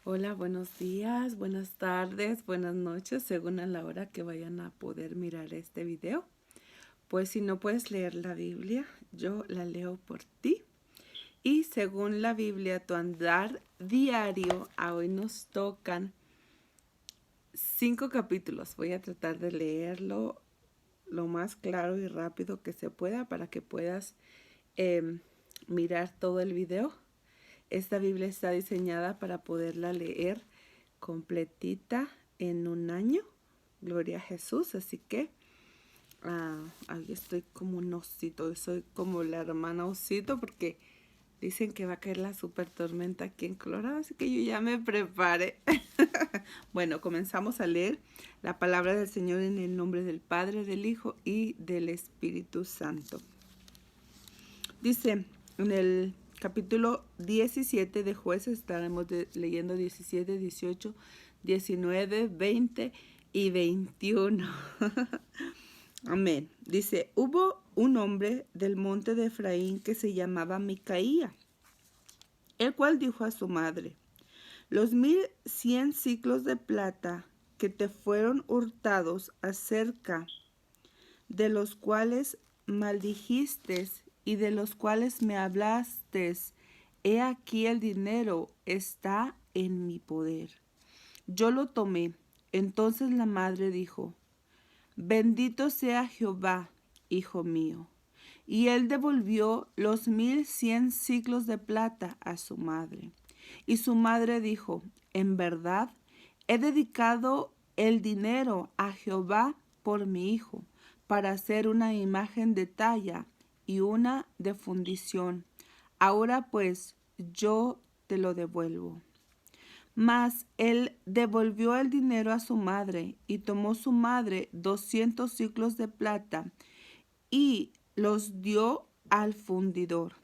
Hola, buenos días, buenas tardes, buenas noches, según a la hora que vayan a poder mirar este video. Pues si no puedes leer la Biblia, yo la leo por ti. Y según la Biblia, tu andar diario, a hoy nos tocan 5 capítulos. Voy a tratar de leerlo lo más claro y rápido que se pueda para que puedas mirar todo el video. Esta Biblia está diseñada para poderla leer completita en un año. Gloria a Jesús. Así que ahí estoy como un osito. Soy como la hermana osito porque dicen que va a caer la super tormenta aquí en Colorado. Así que yo ya me preparé. Bueno, comenzamos a leer la palabra del Señor en el nombre del Padre, del Hijo y del Espíritu Santo. Dice en el capítulo 17 de Jueces, estaremos leyendo 17, 18, 19, 20 y 21. Amén. Dice, hubo un hombre del monte de Efraín que se llamaba Micaía, el cual dijo a su madre, los 1100 siclos de plata que te fueron hurtados acerca de los cuales maldijiste y de los cuales me hablaste, he aquí el dinero está en mi poder. Yo lo tomé. Entonces la madre dijo, bendito sea Jehová, hijo mío. Y él devolvió los 1100 siclos de plata a su madre. Y su madre dijo, en verdad, he dedicado el dinero a Jehová por mi hijo, para hacer una imagen de talla y una de fundición. Ahora pues, yo te lo devuelvo. Mas él devolvió el dinero a su madre, y tomó su madre 200 siclos de plata, y los dio al fundidor,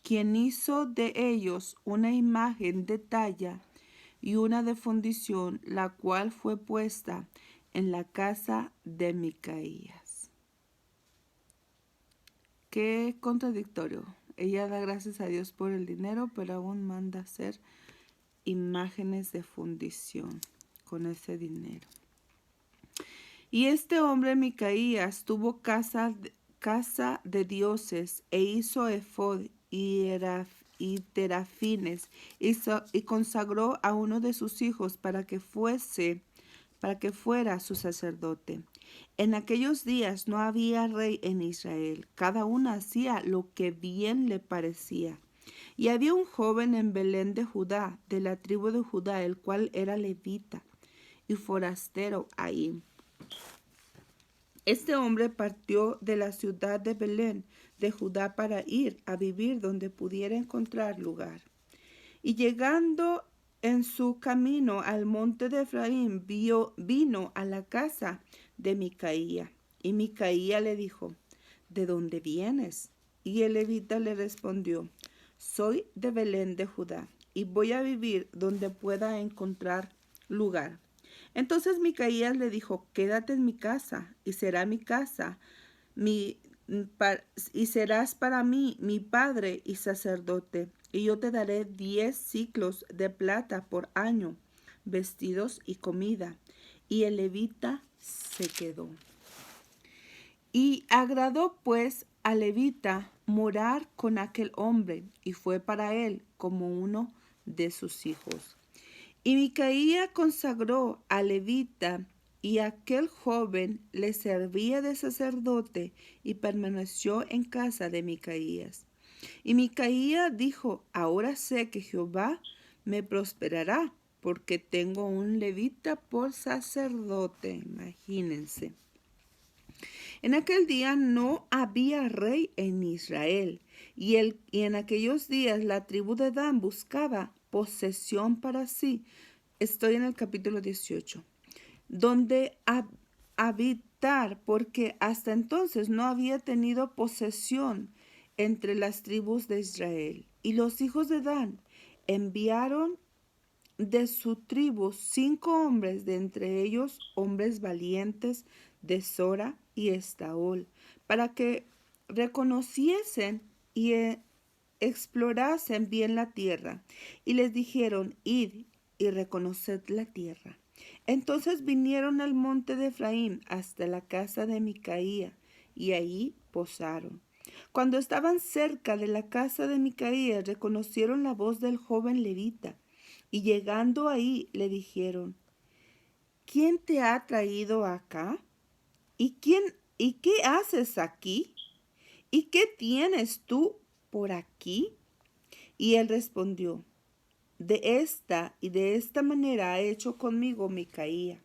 quien hizo de ellos una imagen de talla y una de fundición, la cual fue puesta en la casa de Micaías. Qué contradictorio. Ella da gracias a Dios por el dinero, pero aún manda hacer imágenes de fundición con ese dinero. Y este hombre Micaías tuvo casa de dioses e hizo efod y terafines y consagró a uno de sus hijos para que fuera su sacerdote. En aquellos días no había rey en Israel, cada uno hacía lo que bien le parecía. Y había un joven en Belén de Judá, de la tribu de Judá, el cual era levita y forastero ahí. Este hombre partió de la ciudad de Belén de Judá para ir a vivir donde pudiera encontrar lugar. Y llegando en su camino al monte de Efraín, vino a la casa de Micaía. Y Micaía le dijo, ¿de dónde vienes? Y el levita le respondió, soy de Belén de Judá, y voy a vivir donde pueda encontrar lugar. Entonces Micaías le dijo, quédate en mi casa, y será mi casa, y serás para mí mi padre y sacerdote, y yo te daré 10 siclos de plata por año, vestidos y comida. Y el levita se quedó. Y agradó pues al levita morar con aquel hombre, y fue para él como uno de sus hijos. Y Micaía consagró al levita, y aquel joven le servía de sacerdote, y permaneció en casa de Micaías. Y Micaía dijo, ahora sé que Jehová me prosperará, porque tengo un levita por sacerdote. Imagínense. En aquel día no había rey en Israel, y en aquellos días la tribu de Dan buscaba posesión para sí. Estoy en el capítulo 18, donde habitar, porque hasta entonces no había tenido posesión entre las tribus de Israel. Y los hijos de Dan enviaron de su tribu 5 hombres, de entre ellos hombres valientes de Sora y Estaol, para que reconociesen y explorasen bien la tierra. Y les dijeron, id y reconoced la tierra. Entonces vinieron al monte de Efraín hasta la casa de Micaía, y ahí posaron. Cuando estaban cerca de la casa de Micaía, reconocieron la voz del joven levita, y llegando ahí le dijeron: ¿Quién te ha traído acá? ¿Y qué haces aquí? ¿Y qué tienes tú por aquí? Y él respondió: De esta y de esta manera ha hecho conmigo Micaía,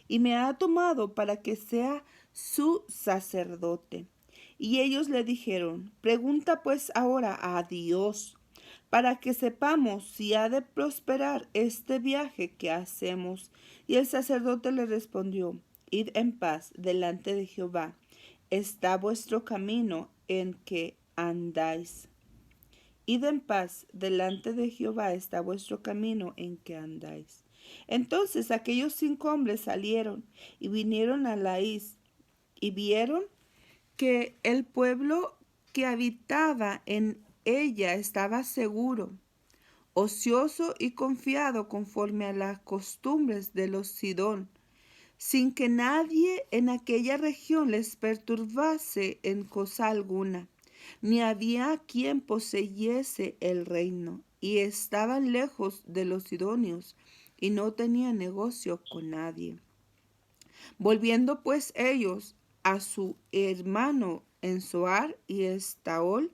y me ha tomado para que sea su sacerdote. Y ellos le dijeron: Pregunta pues ahora a Dios, para que sepamos si ha de prosperar este viaje que hacemos. Y el sacerdote le respondió: Id en paz delante de Jehová. Está vuestro camino en que andáis. Id en paz, delante de Jehová está vuestro camino en que andáis. Entonces aquellos 5 hombres salieron y vinieron a Laís, y vieron que el pueblo que habitaba en ella estaba seguro, ocioso y confiado conforme a las costumbres de los Sidón, sin que nadie en aquella región les perturbase en cosa alguna, ni había quien poseyese el reino, y estaban lejos de los sidonios, y no tenían negocio con nadie. Volviendo pues ellos a su hermano en Zoar y Estaol,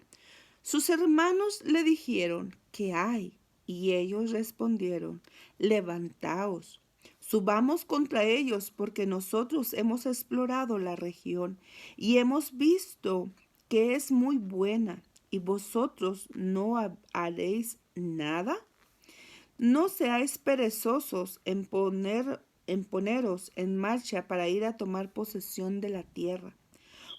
sus hermanos le dijeron: ¿Qué hay? Y ellos respondieron: Levantaos, subamos contra ellos, porque nosotros hemos explorado la región y hemos visto que es muy buena, y vosotros no haréis nada. No seáis perezosos en poneros en marcha para ir a tomar posesión de la tierra.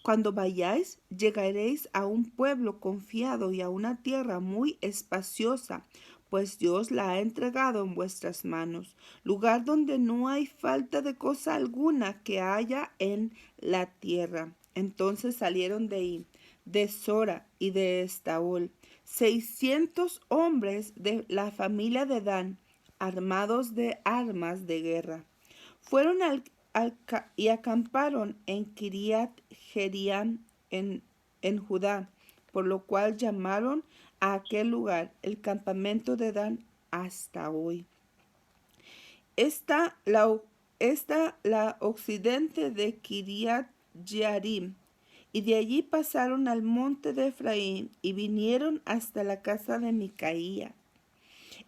Cuando vayáis, llegaréis a un pueblo confiado y a una tierra muy espaciosa, pues Dios la ha entregado en vuestras manos, lugar donde no hay falta de cosa alguna que haya en la tierra. Entonces salieron de ahí, de Sora y de Estaol, 600 hombres de la familia de Dan, armados de armas de guerra. Fueron y acamparon en Kiriat Jearim en Judá, por lo cual llamaron a aquel lugar el campamento de Dan hasta hoy. Esta la occidente de Kiriat Jearim, y de allí pasaron al monte de Efraín y vinieron hasta la casa de Micaía.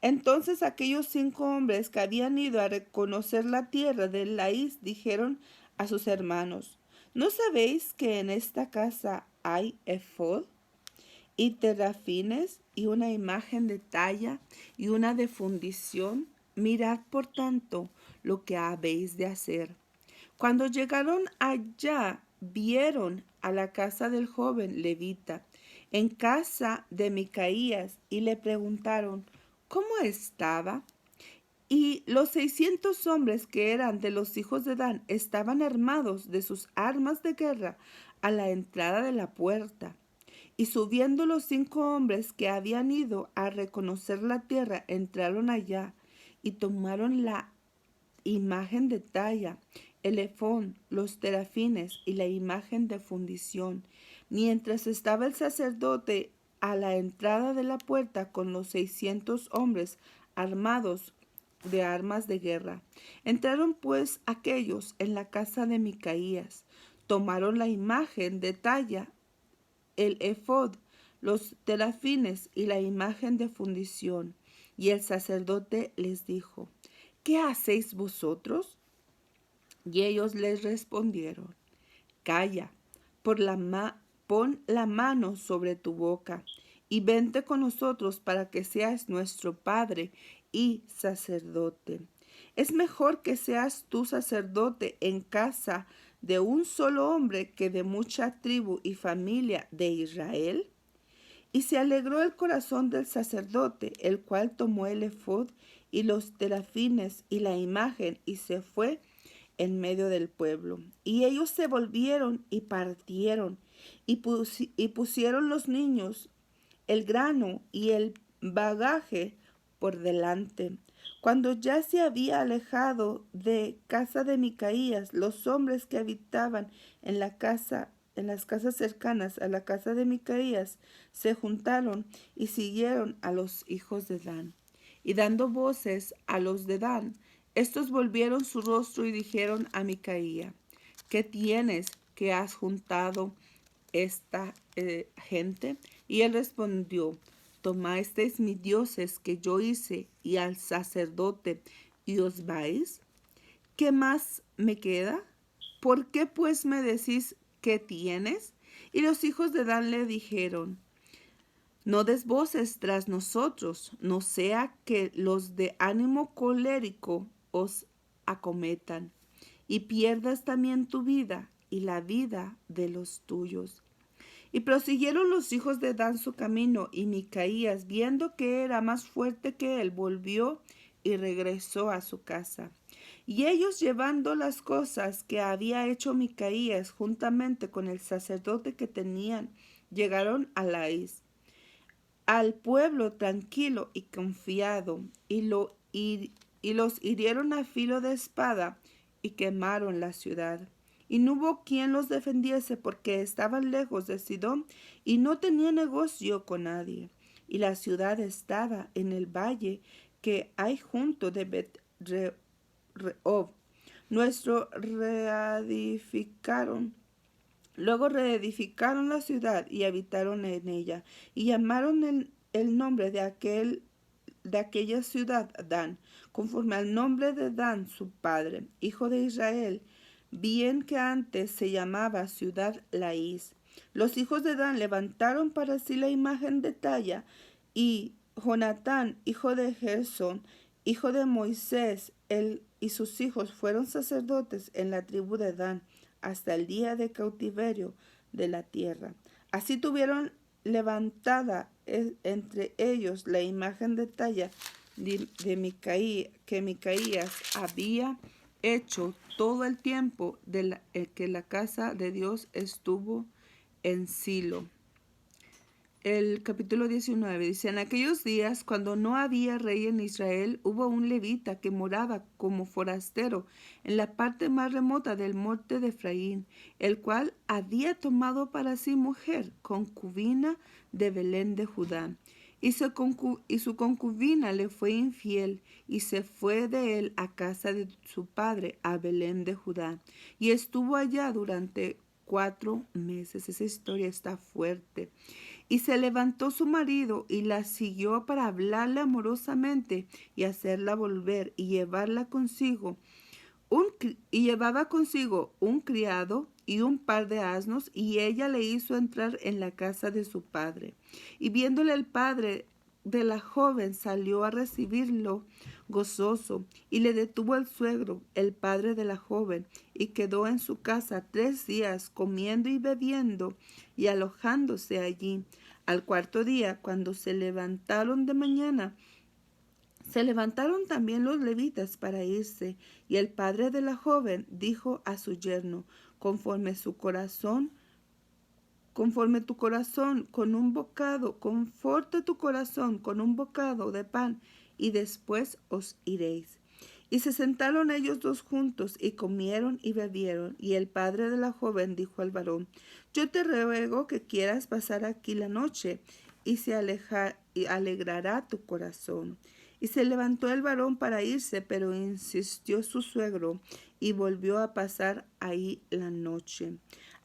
Entonces aquellos 5 hombres que habían ido a reconocer la tierra de Laís dijeron a sus hermanos: ¿No sabéis que en esta casa hay efod y terafines y una imagen de talla y una de fundición? Mirad por tanto lo que habéis de hacer. Cuando llegaron allá, vieron a la casa del joven levita, en casa de Micaías, y le preguntaron cómo estaba. Y los 600 hombres que eran de los hijos de Dan estaban armados de sus armas de guerra a la entrada de la puerta. Y subiendo los 5 hombres que habían ido a reconocer la tierra, entraron allá y tomaron la imagen de talla, el efón, los terafines y la imagen de fundición, mientras estaba el sacerdote a la entrada de la puerta con los 600 hombres armados de armas de guerra. Entraron pues aquellos en la casa de Micaías, tomaron la imagen de talla, el efod, los terafines y la imagen de fundición. Y el sacerdote les dijo: ¿Qué hacéis vosotros? Y ellos les respondieron: Calla, pon la mano sobre tu boca, y vente con nosotros para que seas nuestro padre y sacerdote. Es mejor que seas tú sacerdote en casa de un solo hombre que de mucha tribu y familia de Israel. Y se alegró el corazón del sacerdote, el cual tomó el efod y los terafines y la imagen, y se fue en medio del pueblo. Y ellos se volvieron y partieron, y pusieron los niños, el grano y el bagaje por delante. Cuando ya se había alejado de casa de Micaías, los hombres que habitaban en la casa, en las casas cercanas a la casa de Micaías, se juntaron y siguieron a los hijos de Dan. Y dando voces a los de Dan, estos volvieron su rostro y dijeron a Micaía: ¿Qué tienes que has juntado esta gente? Y él respondió: ¿Tomasteis mis dioses que yo hice y al sacerdote y os vais? ¿Qué más me queda? ¿Por qué pues me decís qué tienes? Y los hijos de Dan le dijeron: No des voces tras nosotros, no sea que los de ánimo colérico os acometan, y pierdas también tu vida y la vida de los tuyos. Y prosiguieron los hijos de Dan su camino, y Micaías, viendo que era más fuerte que él, volvió y regresó a su casa. Y ellos, llevando las cosas que había hecho Micaías juntamente con el sacerdote que tenían, llegaron a Lais, al pueblo tranquilo y confiado, y los hirieron a filo de espada y quemaron la ciudad. Y no hubo quien los defendiese, porque estaban lejos de Sidón y no tenía negocio con nadie. Y la ciudad estaba en el valle que hay junto de Bet-Rehob. Luego reedificaron la ciudad y habitaron en ella, y llamaron el nombre de aquella ciudad Dan, conforme al nombre de Dan su padre, hijo de Israel, bien que antes se llamaba ciudad Laís. Los hijos de Dan levantaron para sí la imagen de talla, y Jonatán, hijo de Gersón, hijo de Moisés, él y sus hijos fueron sacerdotes en la tribu de Dan hasta el día de cautiverio de la tierra. Así tuvieron levantada entre ellos la imagen de talla de Micaía, que Micaías había hecho todo el tiempo que la casa de Dios estuvo en Silo. El capítulo 19 dice: En aquellos días, cuando no había rey en Israel, hubo un levita que moraba como forastero en la parte más remota del monte de Efraín, el cual había tomado para sí mujer, concubina de Belén de Judá. Y su concubina le fue infiel, y se fue de él a casa de su padre, a Belén de Judá, y estuvo allá durante 4 meses. Esa historia está fuerte. Y se levantó su marido y la siguió para hablarle amorosamente y hacerla volver y llevarla consigo. Llevaba consigo un criado y un par de asnos, y ella le hizo entrar en la casa de su padre. Y viéndole el padre de la joven, salió a recibirlo gozoso, y le detuvo el suegro, el padre de la joven, y quedó en su casa 3 días, comiendo y bebiendo y alojándose allí. Al 4.º día, cuando se levantaron de mañana, se levantaron también los levitas para irse, y el padre de la joven dijo a su yerno: conforme tu corazón con un bocado, conforte tu corazón con un bocado de pan, y después os iréis. Y se sentaron ellos dos juntos, y comieron y bebieron. Y el padre de la joven dijo al varón: Yo te ruego que quieras pasar aquí la noche, y alegrará tu corazón. Y se levantó el varón para irse, pero insistió su suegro, y volvió a pasar ahí la noche.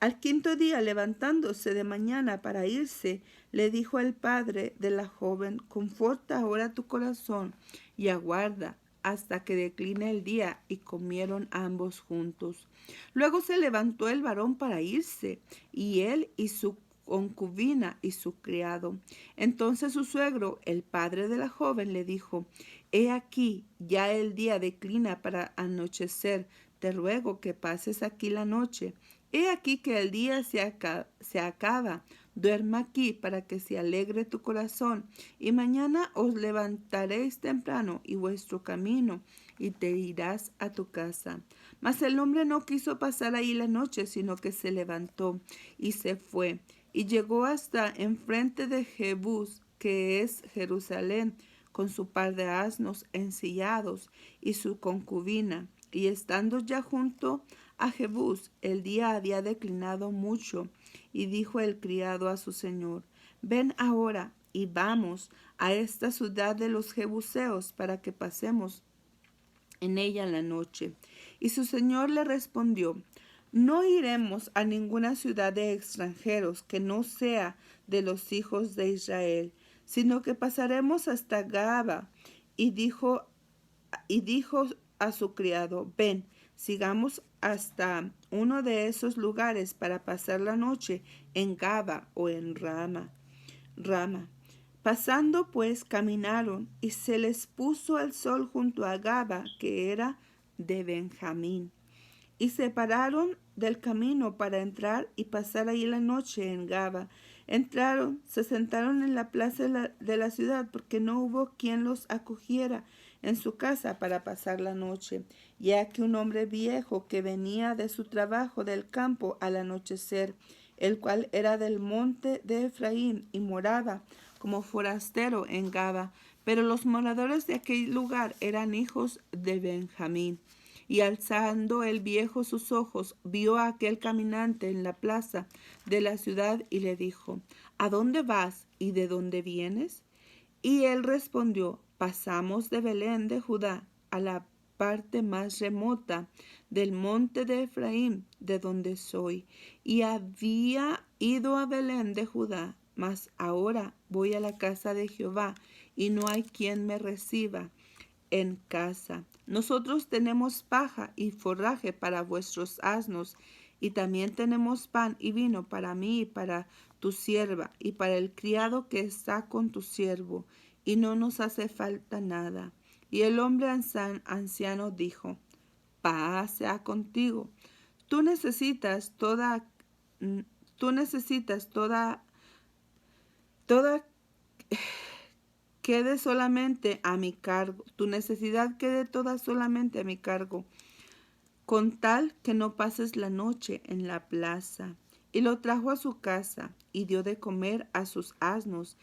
Al 5.º día, levantándose de mañana para irse, le dijo el padre de la joven: Conforta ahora tu corazón y aguarda hasta que decline el día. Y comieron ambos juntos. Luego se levantó el varón para irse, y él y su concubina y su criado. Entonces su suegro, el padre de la joven, le dijo: He aquí, ya el día declina para anochecer, te ruego que pases aquí la noche. He aquí que el día se acaba. Duerma aquí para que se alegre tu corazón, y mañana os levantaréis temprano y vuestro camino, y te irás a tu casa. Mas el hombre no quiso pasar ahí la noche, sino que se levantó y se fue, y llegó hasta enfrente de Jebús, que es Jerusalén, con su par de asnos ensillados y su concubina. Y estando ya junto a Jebús, el día había declinado mucho, y dijo el criado a su señor: ven ahora y vamos a esta ciudad de los Jebuseos para que pasemos en ella la noche. Y su señor le respondió: no iremos a ninguna ciudad de extranjeros que no sea de los hijos de Israel, sino que pasaremos hasta Gaba. Y dijo a su criado: ven, sigamos hasta uno de esos lugares para pasar la noche en Gaba o en Rama. Pasando pues caminaron, y se les puso el sol junto a Gaba, que era de Benjamín. Y se pararon del camino para entrar y pasar allí la noche en Gaba. Entraron, se sentaron en la plaza de la ciudad, porque no hubo quien los acogiera en su casa para pasar la noche. Y aquí un hombre viejo que venía de su trabajo del campo al anochecer, el cual era del monte de Efraín y moraba como forastero en Gaba. Pero los moradores de aquel lugar eran hijos de Benjamín. Y alzando el viejo sus ojos, vio a aquel caminante en la plaza de la ciudad y le dijo: ¿a dónde vas y de dónde vienes? Y él respondió: pasamos de Belén de Judá a la parte más remota del monte de Efraín, de donde soy. Y había ido a Belén de Judá, mas ahora voy a la casa de Jehová, y no hay quien me reciba en casa. Nosotros tenemos paja y forraje para vuestros asnos, y también tenemos pan y vino para mí y para tu sierva, y para el criado que está con tu siervo, y no nos hace falta nada. Y el hombre anciano dijo: paz sea contigo. Tú necesitas toda, tú necesitas toda quede solamente a mi cargo. Tu necesidad quede toda solamente a mi cargo, con tal que no pases la noche en la plaza. Y lo trajo a su casa, y dio de comer a sus asnos,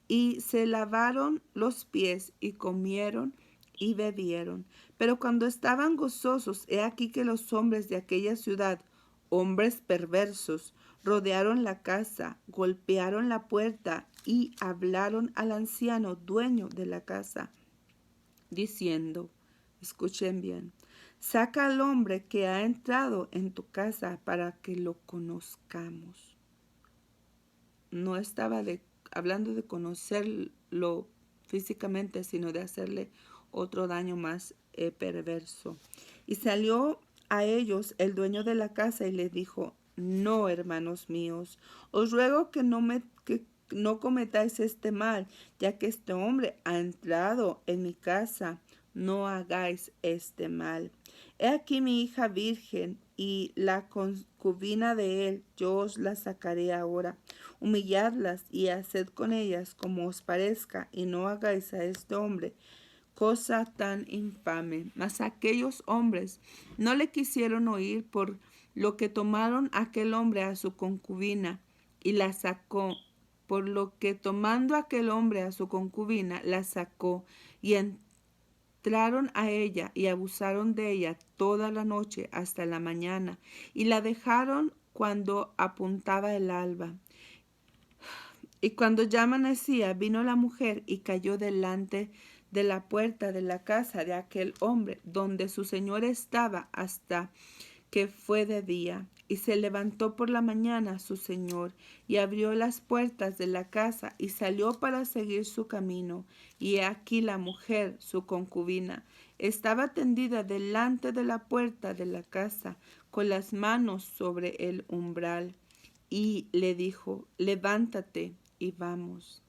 y se lavaron los pies, y comieron y bebieron. Pero cuando estaban gozosos, he aquí que los hombres de aquella ciudad, hombres perversos, rodearon la casa, golpearon la puerta y hablaron al anciano dueño de la casa, diciendo: escuchen bien, saca al hombre que ha entrado en tu casa para que lo conozcamos. No estaba hablando de conocerlo físicamente, sino de hacerle otro daño más perverso. Y salió a ellos el dueño de la casa y les dijo: no, hermanos míos, os ruego que no cometáis este mal, ya que este hombre ha entrado en mi casa. No hagáis este mal. He aquí mi hija virgen y la concubina de él, yo os la sacaré ahora. Humilladlas y haced con ellas como os parezca, y no hagáis a este hombre cosa tan infame. Mas aquellos hombres no le quisieron oír, por lo que tomaron aquel hombre a su concubina y la sacó. Por lo que tomando aquel hombre a su concubina, la sacó, y entraron a ella y abusaron de ella toda la noche hasta la mañana, y la dejaron cuando apuntaba el alba. Y cuando ya amanecía, vino la mujer y cayó delante de la puerta de la casa de aquel hombre, donde su señor estaba, hasta que fue de día. Y se levantó por la mañana su señor, y abrió las puertas de la casa, y salió para seguir su camino. Y he aquí la mujer, su concubina, estaba tendida delante de la puerta de la casa, con las manos sobre el umbral. Y le dijo: levántate y vamos.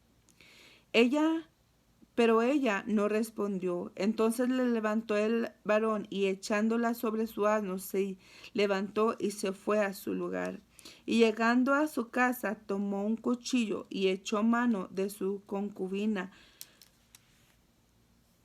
Pero ella no respondió. Entonces le levantó el varón, y echándola sobre su asno, se levantó y se fue a su lugar. Y llegando a su casa, tomó un cuchillo y echó mano de su concubina,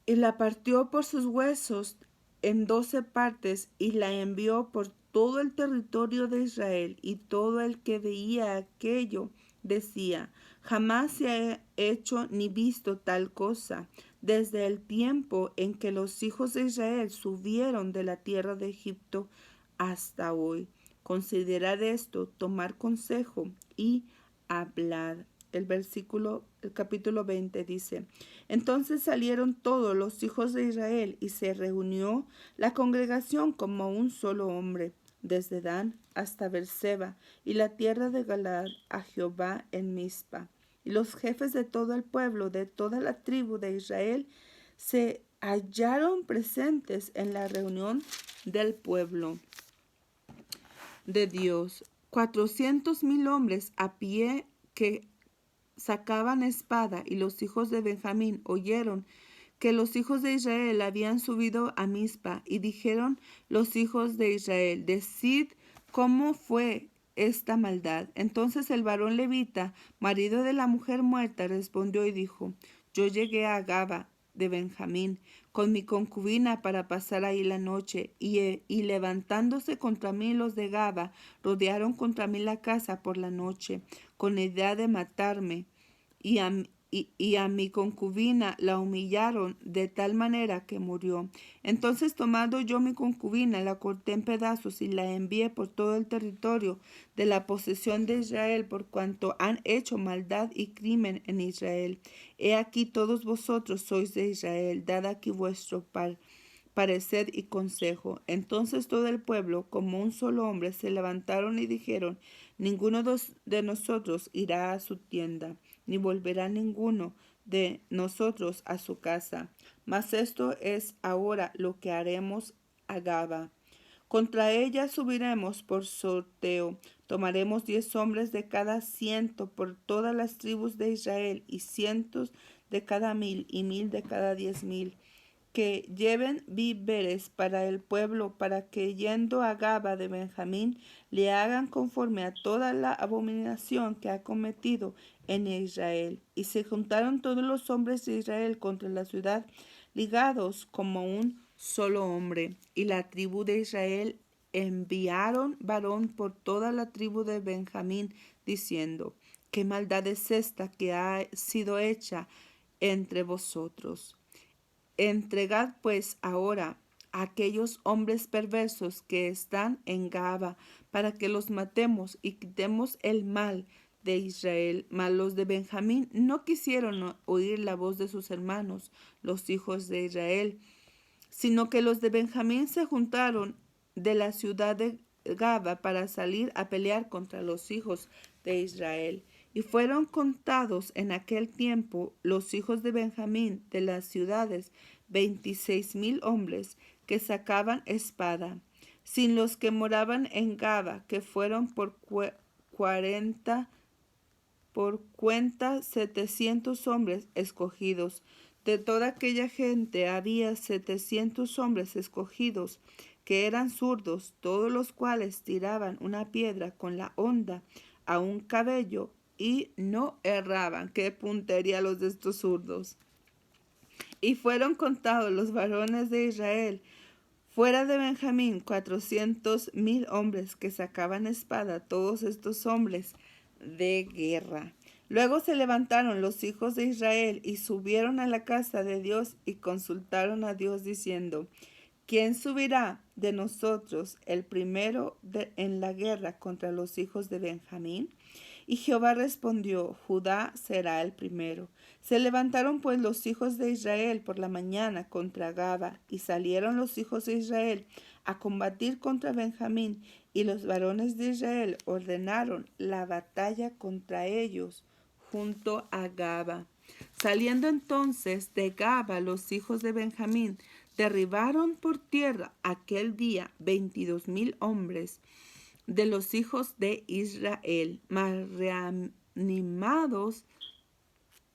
y la partió por sus huesos en 12 partes, y la envió por todo el territorio de Israel. Y todo el que veía aquello decía: jamás se ha hecho ni visto tal cosa. desde el tiempo en que los hijos de Israel subieron de la tierra de Egipto hasta hoy. Considerad esto, tomar consejo y hablar. El capítulo 20 dice: Entonces salieron todos los hijos de Israel y se reunió la congregación como un solo hombre, desde Dan hasta Beerseba y la tierra de Galaad, a Jehová en Mizpa. Y los jefes de todo el pueblo, de toda la tribu de Israel, se hallaron presentes en la reunión del pueblo de Dios. 400,000 hombres a pie que sacaban espada, y los hijos de Benjamín oyeron que los hijos de Israel habían subido a Mizpa, y dijeron los hijos de Israel: Decid cómo fue esta maldad. Entonces el varón levita, marido de la mujer muerta, respondió y dijo: Yo llegué a Gaba de Benjamín con mi concubina para pasar ahí la noche, y levantándose contra mí los de Gaba, rodearon contra mí la casa por la noche, con idea de matarme, y a mi concubina la humillaron de tal manera que murió. Entonces, tomando yo mi concubina, la corté en pedazos y la envié por todo el territorio de la posesión de Israel, por cuanto han hecho maldad y crimen en Israel. He aquí, todos vosotros sois de Israel, dad aquí vuestro parecer y consejo. Entonces todo el pueblo, como un solo hombre, se levantaron y dijeron: Ninguno de nosotros irá a su tienda, ni volverá ninguno de nosotros a su casa. Mas esto es ahora lo que haremos a Gaba. Contra ella subiremos por sorteo. Tomaremos 10 hombres de cada 100 por todas las tribus de Israel, y 100 de cada 1,000, y 1,000 de cada 10,000, que lleven víveres para el pueblo, para que yendo a Gaba de Benjamín le hagan conforme a toda la abominación que ha cometido en Israel. Y se juntaron todos los hombres de Israel contra la ciudad, ligados como un solo hombre. Y la tribu de Israel enviaron varón por toda la tribu de Benjamín, diciendo: ¿Qué maldad es esta que ha sido hecha entre vosotros? Entregad pues ahora a aquellos hombres perversos que están en Gaba, para que los matemos y quitemos el mal de Israel. Mas los de Benjamín no quisieron oír la voz de sus hermanos, los hijos de Israel, sino que los de Benjamín se juntaron de la ciudad de Gaba para salir a pelear contra los hijos de Israel. Y fueron contados en aquel tiempo los hijos de Benjamín de las ciudades 26,000 hombres que sacaban espada, sin los que moraban en Gaba, que fueron por cuenta 700 hombres escogidos. De toda aquella gente había 700 hombres escogidos, que eran zurdos, todos los cuales tiraban una piedra con la honda a un cabello y no erraban. ¡Qué puntería los de estos zurdos! Y fueron contados los varones de Israel, fuera de Benjamín, 400,000 hombres que sacaban espada, todos estos hombres de guerra. Luego se levantaron los hijos de Israel y subieron a la casa de Dios y consultaron a Dios diciendo: ¿Quién subirá de nosotros el primero en la guerra contra los hijos de Benjamín? Y Jehová respondió: Judá será el primero. Se levantaron pues los hijos de Israel por la mañana contra Gaba, y salieron los hijos de Israel a combatir contra Benjamín, y los varones de Israel ordenaron la batalla contra ellos junto a Gaba. Saliendo entonces de Gaba los hijos de Benjamín, derribaron por tierra aquel día 22,000 hombres de los hijos de Israel. Mas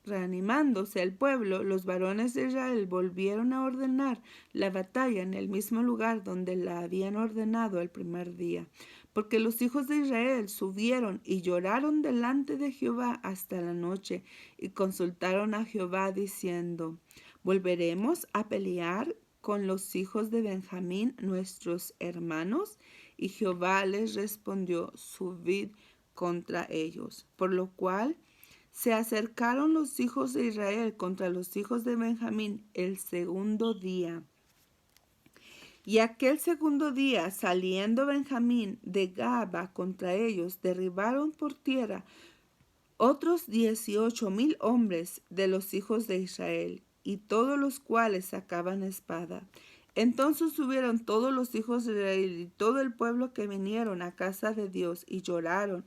reanimándose el pueblo, los varones de Israel volvieron a ordenar la batalla en el mismo lugar donde la habían ordenado el primer día. Porque los hijos de Israel subieron y lloraron delante de Jehová hasta la noche, y consultaron a Jehová diciendo: ¿Volveremos a pelear con los hijos de Benjamín, nuestros hermanos? Y Jehová les respondió: Subid contra ellos. Por lo cual Se acercaron los hijos de Israel contra los hijos de Benjamín el segundo día. Y aquel segundo día, saliendo Benjamín de Gaba contra ellos, derribaron por tierra otros 18,000 hombres de los hijos de Israel, y todos los cuales sacaban espada. Entonces subieron todos los hijos de Israel y todo el pueblo que vinieron a casa de Dios, y lloraron,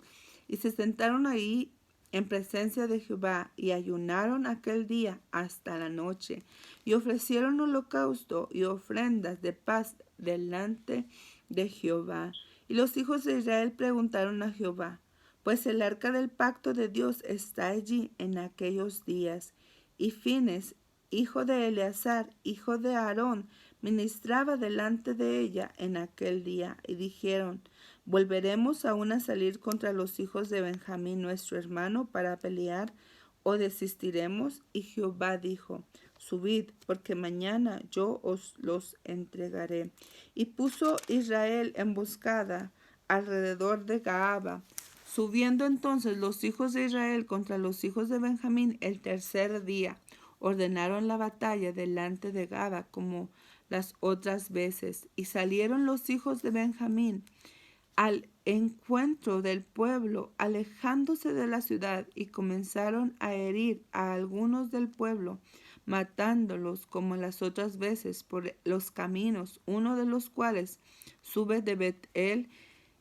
y se sentaron ahí en presencia de Jehová, y ayunaron aquel día hasta la noche, y ofrecieron holocausto y ofrendas de paz delante de Jehová. Y los hijos de Israel preguntaron a Jehová, pues el arca del pacto de Dios está allí en aquellos días. Y Fines, hijo de Eleazar, hijo de Aarón, ministraba delante de ella en aquel día. Y dijeron, ¿volveremos aún a salir contra los hijos de Benjamín nuestro hermano para pelear, o desistiremos? Y Jehová dijo, subid, porque mañana yo os los entregaré. Y puso Israel emboscada alrededor de Gaaba. Subiendo entonces los hijos de Israel contra los hijos de Benjamín el tercer día, ordenaron la batalla delante de Gaba como las otras veces. Y salieron los hijos de Benjamín al encuentro del pueblo, alejándose de la ciudad, y comenzaron a herir a algunos del pueblo, matándolos como las otras veces por los caminos, uno de los cuales sube de Bet-el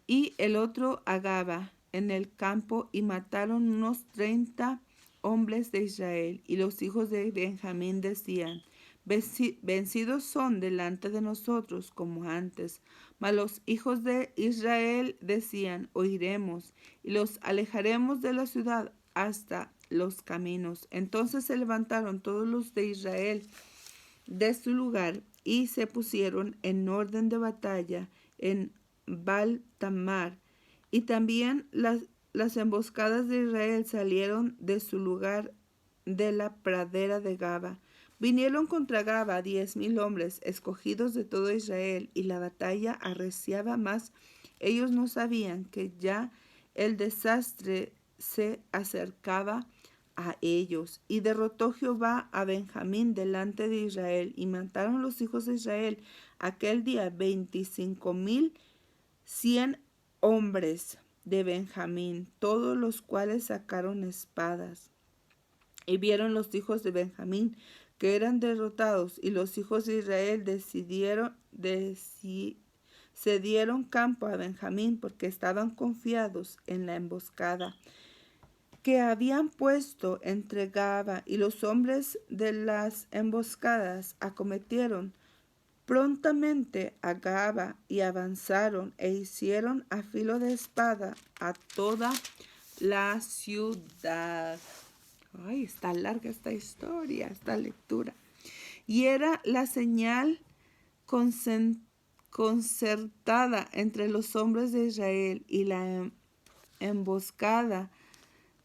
y el otro a Gaba en el campo, y mataron unos 30 hombres de Israel. Y los hijos de Benjamín decían, vencidos son delante de nosotros como antes. Mas los hijos de Israel decían, oiremos, y los alejaremos de la ciudad hasta los caminos. Entonces se levantaron todos los de Israel de su lugar, y se pusieron en orden de batalla en Baal-tamar. Y también las emboscadas de Israel salieron de su lugar de la pradera de Gaba. Vinieron contra Gaba 10,000 hombres, escogidos de todo Israel, y la batalla arreciaba más. Ellos no sabían que ya el desastre se acercaba a ellos. Y derrotó Jehová a Benjamín delante de Israel, y mataron los hijos de Israel aquel día 25,100 hombres de Benjamín, todos los cuales sacaron espadas. Y vieron los hijos de Benjamín que eran derrotados, y los hijos de Israel cedieron campo a Benjamín, porque estaban confiados en la emboscada que habían puesto entre Gaba. Y los hombres de las emboscadas acometieron prontamente a Gaba, y avanzaron e hicieron a filo de espada a toda la ciudad. Ay, está larga esta historia, esta lectura. Y era la señal concertada entre los hombres de Israel y la emboscada,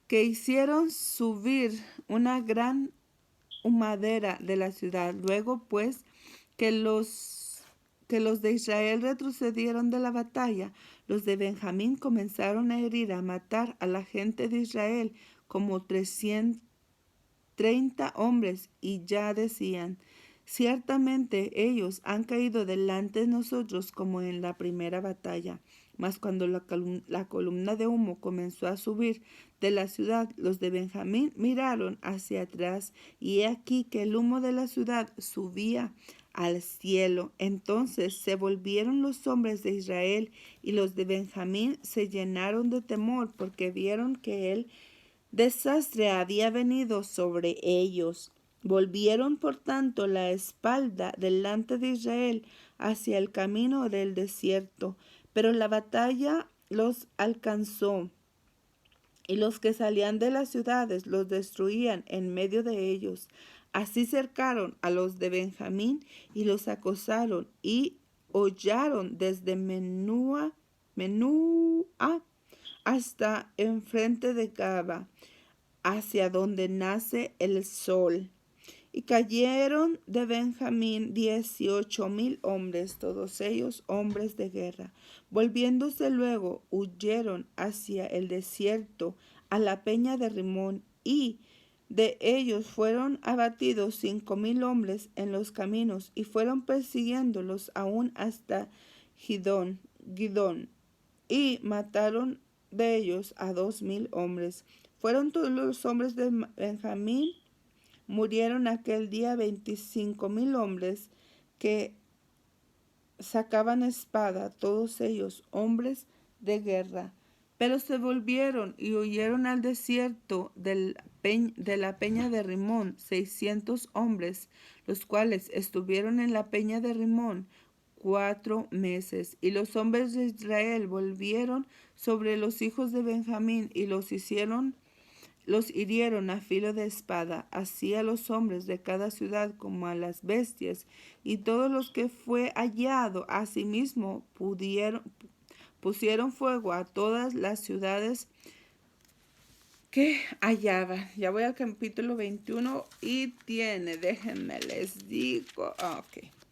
que hicieron subir una gran humadera de la ciudad. Luego, pues, que los de Israel retrocedieron de la batalla, los de Benjamín comenzaron a herir, a matar a la gente de Israel, como 330 hombres, y ya decían, ciertamente ellos han caído delante de nosotros como en la primera batalla. Mas cuando la columna de humo comenzó a subir de la ciudad, los de Benjamín miraron hacia atrás, y he aquí que el humo de la ciudad subía al cielo. Entonces se volvieron los hombres de Israel, y los de Benjamín se llenaron de temor, porque vieron que el desastre había venido sobre ellos. Volvieron por tanto la espalda delante de Israel hacia el camino del desierto, pero la batalla los alcanzó, y los que salían de las ciudades los destruían en medio de ellos. Así cercaron a los de Benjamín y los acosaron, y hollaron desde Menúa hasta enfrente de Gaba, hacia donde nace el sol. Y cayeron de Benjamín 18,000 hombres, todos ellos hombres de guerra. Volviéndose luego, huyeron hacia el desierto, a la peña de Rimón, y de ellos fueron abatidos 5,000 hombres en los caminos, y fueron persiguiéndolos aún hasta Gidón, y mataron de ellos a 2,000 hombres. Fueron todos los hombres de Benjamín, murieron aquel día 25,000 hombres que sacaban espada, todos ellos hombres de guerra. Pero se volvieron y huyeron al desierto de la peña de Rimón 600 hombres, los cuales estuvieron en la peña de Rimón 4 meses. Y los hombres de Israel volvieron sobre los hijos de Benjamín y los hirieron a filo de espada, así a los hombres de cada ciudad como a las bestias, y todos los que fue hallado. Asimismo pusieron fuego a todas las ciudades que hallaban. Ya voy al capítulo 21 y tiene, déjenme les digo,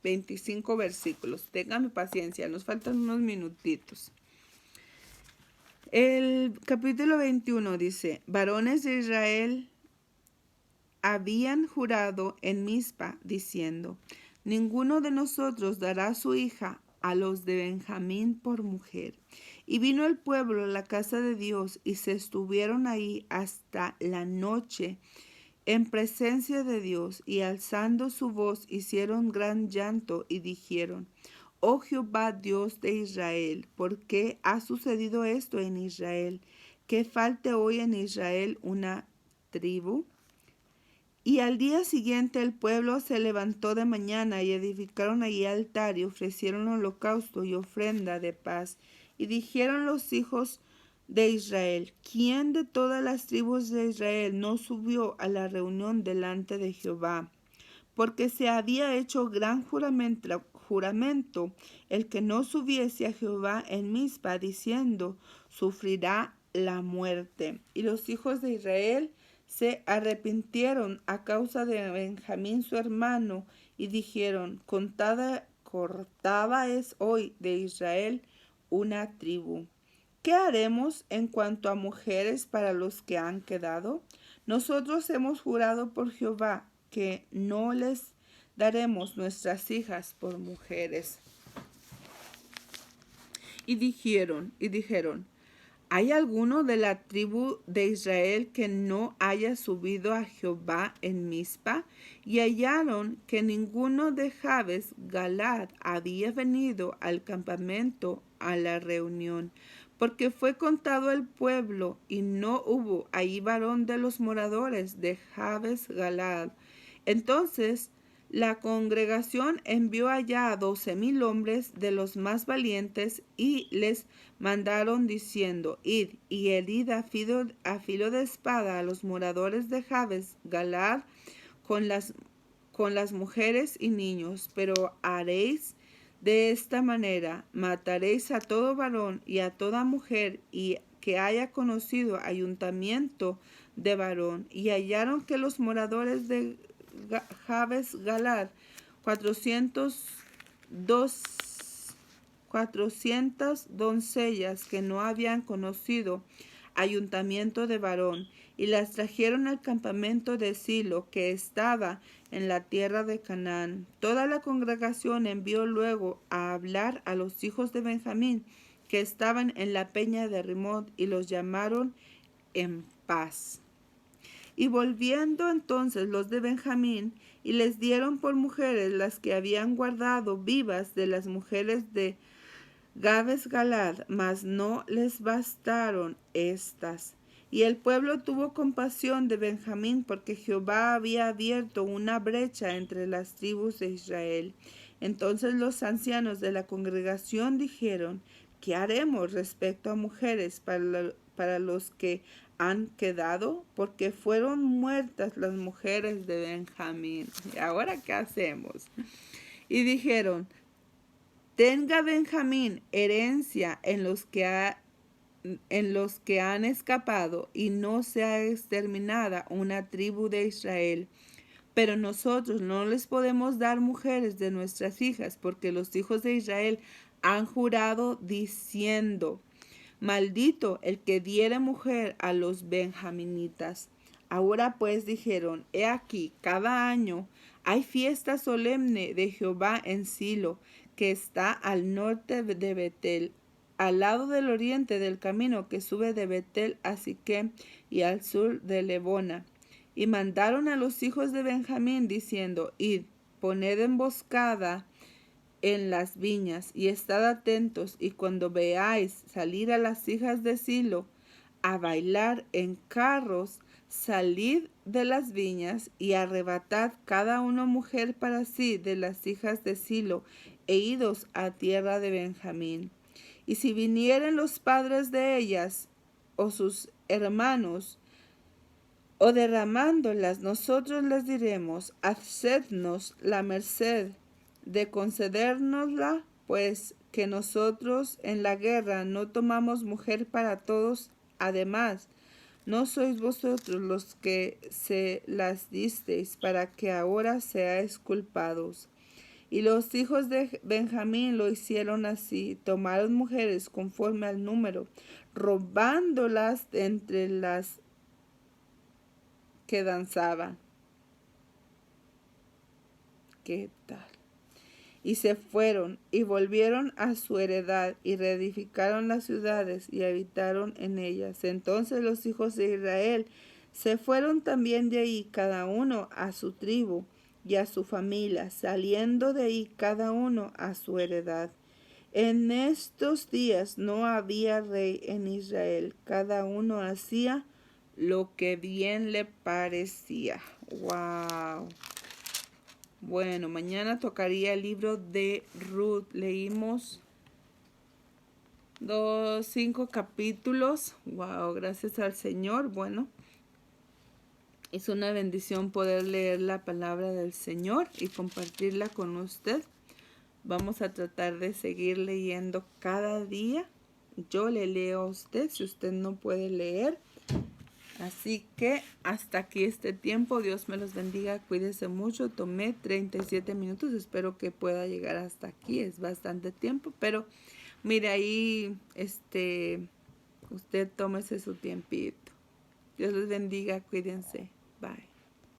25 versículos. Ténganme paciencia, nos faltan unos minutitos. El capítulo 21 dice: varones de Israel habían jurado en Mizpa, diciendo: ninguno de nosotros dará su hija a los de Benjamín por mujer. Y vino el pueblo a la casa de Dios, y se estuvieron ahí hasta la noche en presencia de Dios, y alzando su voz hicieron gran llanto, y dijeron: oh Jehová, Dios de Israel, ¿por qué ha sucedido esto en Israel? ¿Que falte hoy en Israel una tribu? Y al día siguiente el pueblo se levantó de mañana y edificaron allí altar y ofrecieron holocausto y ofrenda de paz. Y dijeron los hijos de Israel: ¿quién de todas las tribus de Israel no subió a la reunión delante de Jehová? Porque se había hecho gran juramento el que no subiese a Jehová en Mizpa, diciendo: sufrirá la muerte. Y los hijos de Israel se arrepintieron a causa de Benjamín su hermano, y dijeron: cortada es hoy de Israel una tribu. ¿Qué haremos en cuanto a mujeres para los que han quedado? Nosotros hemos jurado por Jehová que no les daremos nuestras hijas por mujeres. Y dijeron, ¿hay alguno de la tribu de Israel que no haya subido a Jehová en Mizpa? Y hallaron que ninguno de Jabes Galad había venido al campamento a la reunión, porque fue contado el pueblo, y no hubo allí varón de los moradores de Jabes Galad. Entonces la congregación envió allá a 12,000 hombres de los más valientes, y les mandaron diciendo: id y herid a filo de espada a los moradores de Jabes Galad con las mujeres y niños, pero haréis de esta manera: mataréis a todo varón y a toda mujer y que haya conocido ayuntamiento de varón. Y hallaron que los moradores de Jabes Galad, 400 doncellas que no habían conocido ayuntamiento de varón, y las trajeron al campamento de Silo, que estaba en la tierra de Canaán. Toda la congregación envió luego a hablar a los hijos de Benjamín, que estaban en la peña de Rimón, y los llamaron en paz. Y volviendo entonces los de Benjamín, y les dieron por mujeres las que habían guardado vivas de las mujeres de Jabes Galad, mas no les bastaron estas. Y el pueblo tuvo compasión de Benjamín, porque Jehová había abierto una brecha entre las tribus de Israel. Entonces los ancianos de la congregación dijeron: ¿qué haremos respecto a mujeres para los que han quedado? Porque fueron muertas las mujeres de Benjamín. ¿Y ahora qué hacemos? Y dijeron: tenga Benjamín herencia en los que han escapado, y no sea exterminada una tribu de Israel. Pero nosotros no les podemos dar mujeres de nuestras hijas, porque los hijos de Israel han jurado diciendo: maldito el que diere mujer a los benjaminitas. Ahora pues dijeron, he aquí, cada año hay fiesta solemne de Jehová en Silo, que está al norte de Betel, al lado del oriente del camino que sube de Betel a Siquem y al sur de Lebona. Y mandaron a los hijos de Benjamín diciendo, id, poned emboscada en las viñas y estad atentos, y cuando veáis salir a las hijas de Silo a bailar en carros, salid de las viñas y arrebatad cada uno mujer para sí de las hijas de Silo, e idos a tierra de Benjamín. Y si vinieren los padres de ellas o sus hermanos, o derramándolas, nosotros les diremos, hacednos la merced de concedérnosla, pues que nosotros en la guerra no tomamos mujer para todos. Además, no sois vosotros los que se las disteis para que ahora seáis culpados. Y los hijos de Benjamín lo hicieron así, tomaron mujeres conforme al número, robándolas de entre las que danzaban. ¿Qué tal? Y se fueron y volvieron a su heredad y reedificaron las ciudades y habitaron en ellas. Entonces los hijos de Israel se fueron también de ahí, cada uno a su tribu y a su familia, saliendo de ahí cada uno a su heredad. En estos días no había rey en Israel, cada uno hacía lo que bien le parecía. ¡Wow! Bueno, mañana tocaría el libro de Ruth. Leímos 5 capítulos. Wow, gracias al Señor. Bueno, es una bendición poder leer la palabra del Señor y compartirla con usted. Vamos a tratar de seguir leyendo cada día. Yo le leo a usted si usted no puede leer. Así que hasta aquí este tiempo. Dios me los bendiga. Cuídese mucho. Tomé 37 minutos. Espero que pueda llegar hasta aquí. Es bastante tiempo. Pero mire ahí, usted tómese su tiempito. Dios les bendiga. Cuídense. Bye.